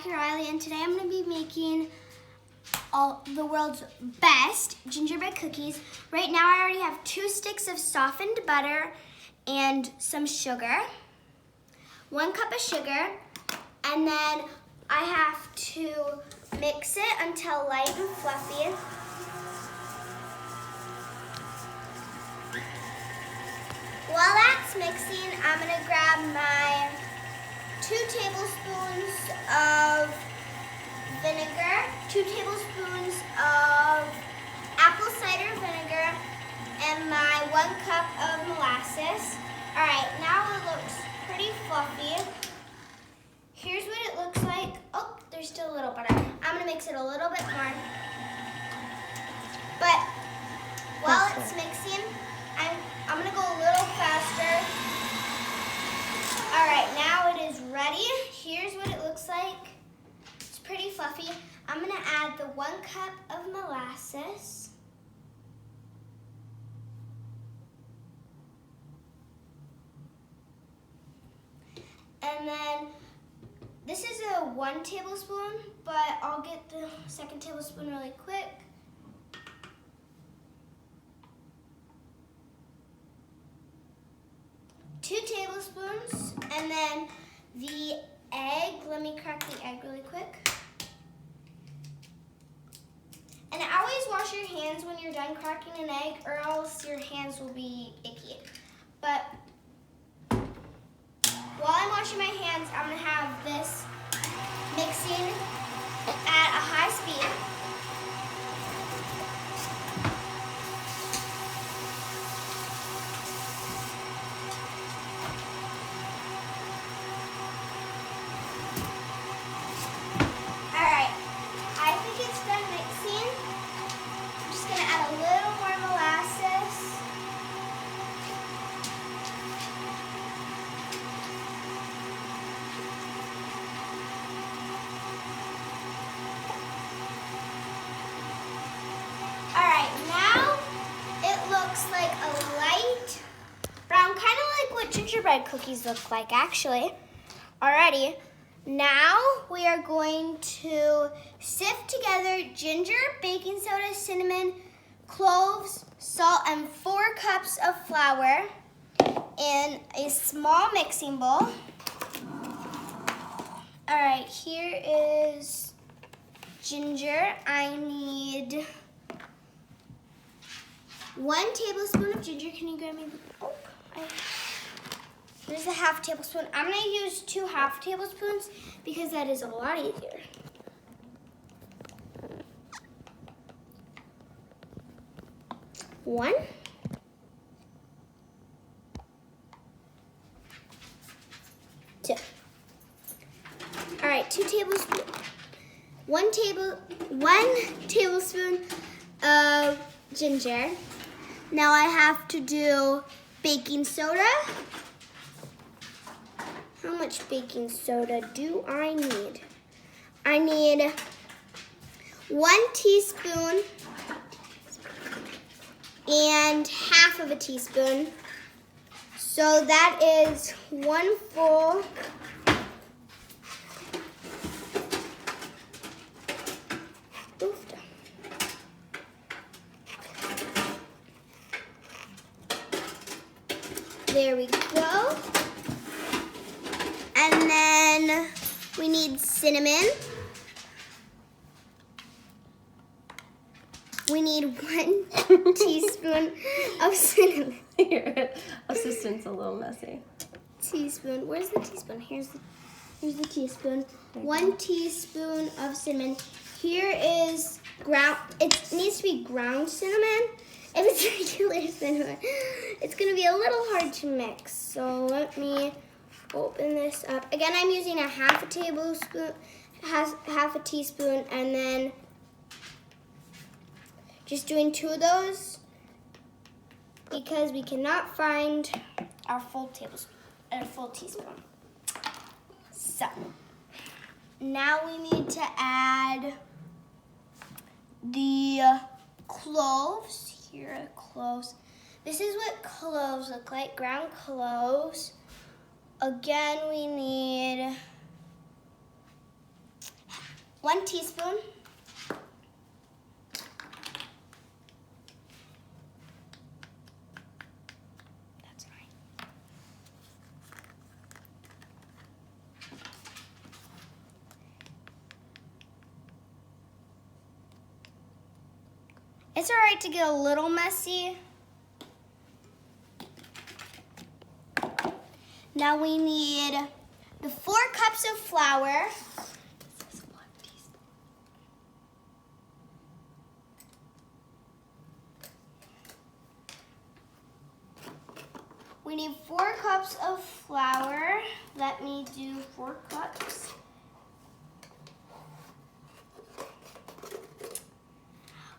here, Riley, and today I'm going to be making the world's best gingerbread cookies. Right now I already have 2 sticks of softened butter and some sugar, 1 cup of sugar, and then I have to mix it until light and fluffy. While that's mixing, I'm going to grab my 2 tablespoons of vinegar, 2 tablespoons of apple cider vinegar, and my 1 cup of molasses. Alright, now it looks pretty fluffy. Here's what it looks like. Oh, there's still a little butter. I'm going to mix it a little bit more. But while it's mixing, I'm going to go a little faster. Alright, now it is ready. Here's what it looks like. It's pretty fluffy. I'm going to add the 1 cup of molasses. And then this is a 1 tablespoon, but I'll get the 2nd tablespoon really quick. Two tablespoons, and then the egg. Let me crack the egg really quick. And always wash your hands when you're done cracking an egg, or else your hands will be icky. But while I'm washing my hands, I'm gonna have this mixing at a high speed. Like a light brown, kind of like what gingerbread cookies look like, actually. Alrighty, now we are going to sift together ginger, baking soda, cinnamon, cloves, salt, and 4 cups of flour in a small mixing bowl. Alright, here is ginger. I need 1 tablespoon of ginger. Can you grab me? There's a 1/2 tablespoon. I'm going to use 2 1/2 tablespoons because that is a lot easier. One. Two. All right, 2 tablespoons. 1 tablespoon of ginger. Now I have to do baking soda. How much baking soda do I need? I need 1 teaspoon and 1/2 of a teaspoon. So that is 1 full . There we go. And then we need cinnamon. We need 1 teaspoon of cinnamon. Your assistant's a little messy. Teaspoon. Where's the teaspoon? Here's the teaspoon. 1 teaspoon of cinnamon. Here is ground. It needs to be ground cinnamon. If it's regular cinnamon, it's going to be a little hard to mix. So let me open this up. Again, I'm using a 1/2 tablespoon, 1/2 teaspoon, and then just doing 2 of those because we cannot find our full teaspoon. So now we need to add the cloves. Here are cloves. This is what cloves look like, ground cloves. Again, we need 1 teaspoon. That's right. It's all right to get a little messy. Now we need the 4 cups of flour. This is 1 teaspoon. We need 4 cups of flour. Let me do 4 cups.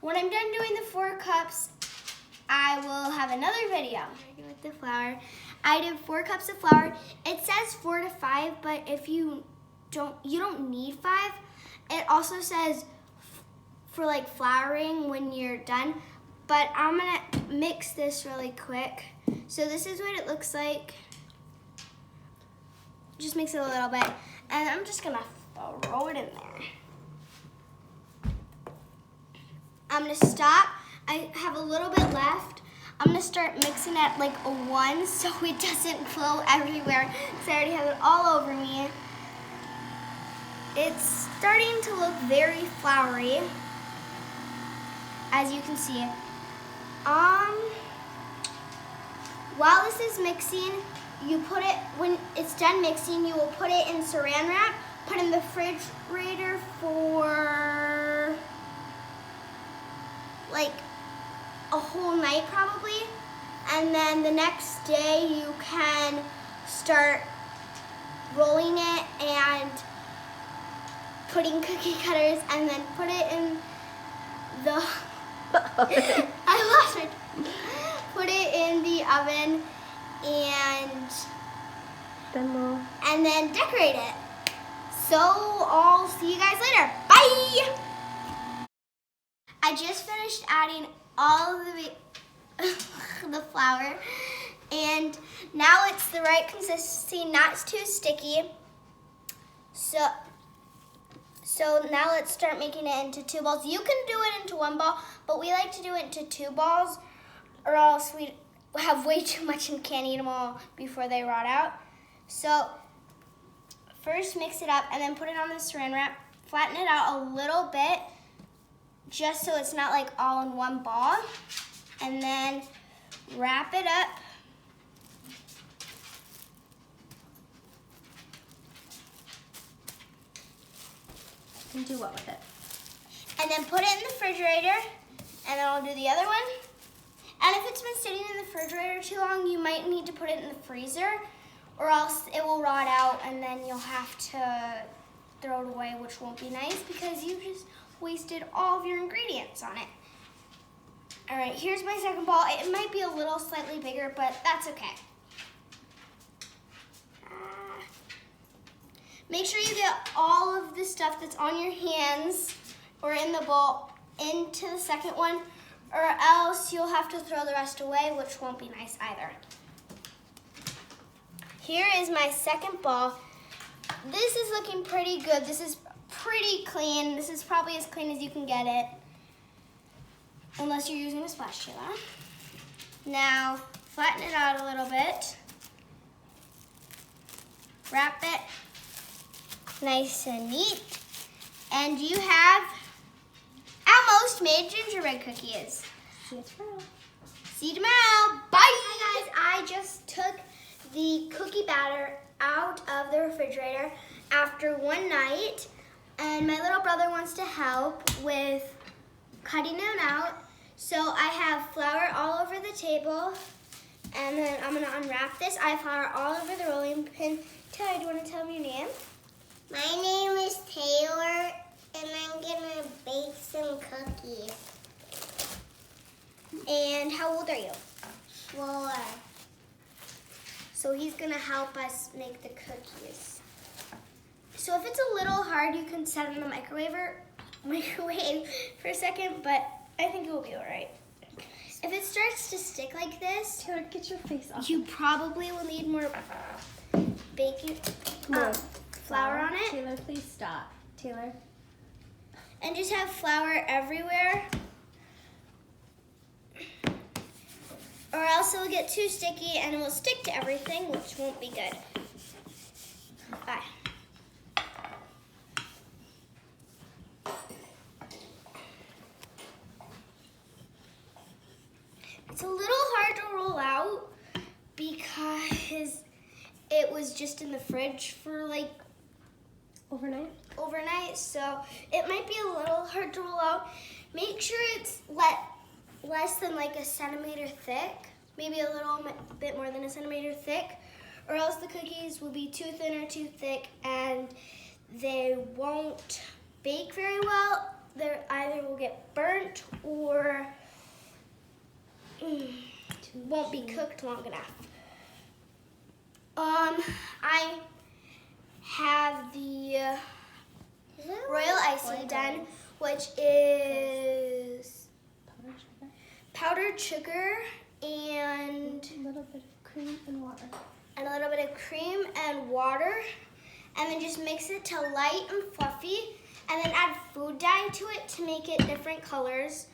When I'm done doing the 4 cups, I will have another video with the flour. I did 4 cups of flour. It says 4 to 5, but if you don't need 5. It also says for like flouring when you're done. But I'm gonna mix this really quick. So this is what it looks like. Just mix it a little bit, and I'm just gonna throw it in there. I'm gonna stop. I have a little bit left. I'm gonna start mixing at like a 1 so it doesn't flow everywhere because I already have it all over me. It's starting to look very floury, as you can see. While this is mixing, you put it, when it's done mixing, you will put it in saran wrap, put it in the refrigerator for like a whole night probably, and then the next day you can start rolling it and putting cookie cutters, and then put it in the put it in the oven and then decorate it. So I'll see you guys later. Bye! I just finished adding all of the flour, and now it's the right consistency, not too sticky. So now let's start making it into 2 balls. You can do it into 1 ball, but we like to do it into 2 balls, or else we have way too much and can't eat them all before they rot out. So first mix it up and then put it on the saran wrap. Flatten it out a little bit, just so it's not like all in 1 ball. And then wrap it up. And do what with it? And then put it in the refrigerator, and then I'll do the other one. And if it's been sitting in the refrigerator too long, you might need to put it in the freezer, or else it will rot out and then you'll have to throw it away, which won't be nice because you just wasted all of your ingredients on it. All right, here's my second ball. It might be a little slightly bigger, but that's okay. Make sure you get all of the stuff that's on your hands or in the bowl into the second one, or else you'll have to throw the rest away, which won't be nice either. Here is my second ball. This is looking pretty good. This is pretty clean. This is probably as clean as you can get it, unless you're using a spatula. Now, flatten it out a little bit. Wrap it nice and neat. And you have almost made gingerbread cookies. See you tomorrow. See you tomorrow. Bye. Hi guys, I just took the cookie batter out of the refrigerator after one night, and my little brother wants to help with cutting them out. So I have flour all over the table, and then I'm gonna unwrap this. I have flour all over the rolling pin. Taylor, do you wanna tell me your name? My name is Taylor, and I'm gonna bake some cookies. And how old are you? 4. So he's gonna help us make the cookies. So if it's a little hard, you can set it in the microwave for a second, but I think it will be all right. If it starts to stick like this, Taylor, get your face off. you probably will need more baking More flour on it. Taylor, please stop. Taylor. and just have flour everywhere. Or else it'll get too sticky and it will stick to everything, which won't be good. Bye. It's a little hard to roll out because it was just in the fridge for like overnight, so it might be a little hard to roll out. Make sure it's less than like a centimeter thick, maybe a little bit more than a centimeter thick, or else the cookies will be too thin or too thick and they won't bake very well. They either will get burnt or won't be cooked long enough. I have the royal icing done, which is powdered sugar and A little bit of cream and water. And a little bit of cream and water, and then just mix it to light and fluffy, and then add food dye to it to make it different colors,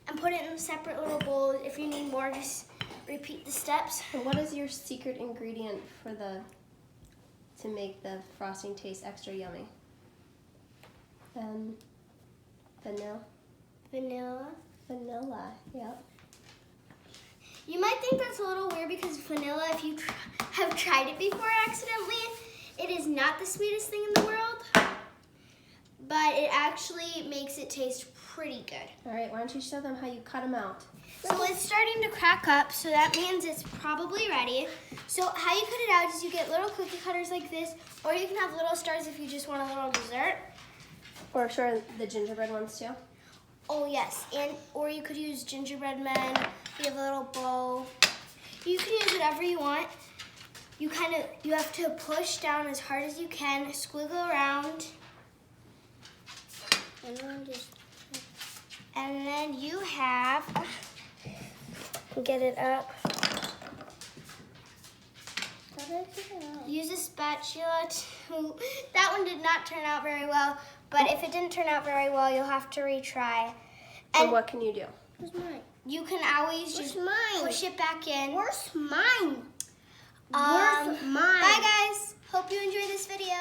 and put it in separate little bowls. If you need more, just repeat the steps. And what is your secret ingredient for to make the frosting taste extra yummy? Vanilla, yep. You might think that's a little weird because vanilla, if you have tried it before accidentally, it is not the sweetest thing in the world, but it actually makes it taste pretty good. All right, why don't you show them how you cut them out? So it's starting to crack up, so that means it's probably ready. So how you cut it out is you get little cookie cutters like this, or you can have little stars if you just want a little dessert. Or sure, the gingerbread ones too. Oh yes, or you could use gingerbread men. You have a little bow. You can use whatever you want. You have to push down as hard as you can, squiggle around, and then you have, get it up. Use a spatula to, that one did not turn out very well, but if it didn't turn out very well, you'll have to retry. And what can you do? Where's mine? You can always just push it back in. Where's mine? Bye guys, hope you enjoyed this video.